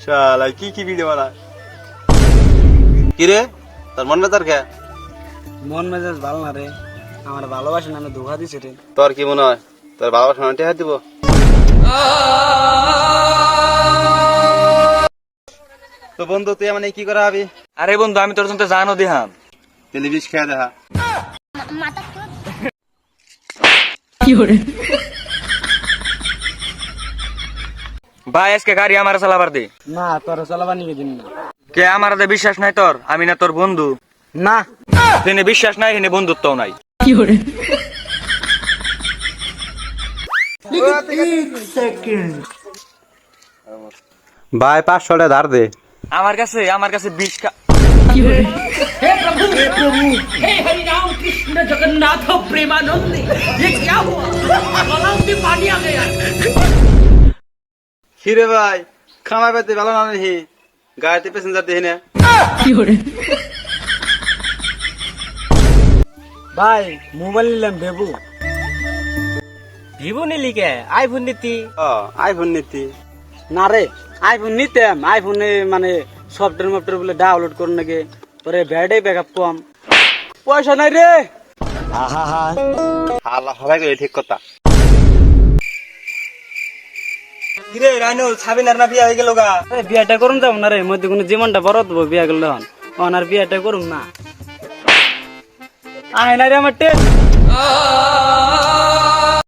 শালা কি কি ভিডিও বানা কি রে তোর মন মেজার কে মন মেজাজ ভালো না রে, আমার ভালোবাসা নামে ধোকা দিছে রে। তোর কি মনে হয় তোর ভালোবাসা নামে টেহা দিব? তো বন্ধু তুই মানে কি করা হবি? আরে বন্ধু আমি তোর জন্য জানো দিহাম টেলিভিশন খেয়া দেখা ভাই আজকে গাড়ি আমার চালাবার দে। না তোর চালাবার নিকে দিন না। কে আমার বিশ্বাস নাই তোর? আমি না তোর বন্ধু? না তিনি বিশ্বাস নাই এনে বন্ধুত্বও নাই। ভাই 500 টাকা ধার দে। আমার কাছে 20 हे प्रभु हे हरि राम कृष्ण जगन्नाथ प्रेमानंद ये क्या हुआ गला में पानी आ गया। কিরে ভাই খামাই পাইতে ভালো না হি গাড়িতে প্যাসেঞ্জার দেখি না ভাই মোবাইল নিলাম ভেবু। ভিভো নিলি কে? আইফোন নিতি। আইফোন নিতি না রে আইফোন নিতাম, আইফোনে মানে সফটওয়্যার বলে ডাউনলোড করুন নাকি, তোরে ব্যাটারি ব্যাকআপ কম, পয়সা নাই রে। হালা সবাই কই ঠিক কথা। কিরে রাইনুল ছাবিনার না বিয়া হয়ে গেল গা? বিয়াটা করুন যাব না রে, মধ্যে কোনো জীবনটা বড় দেবো বিয়া করলে হন আর বিয়াটা করুন না। আয় না রে আমার টেন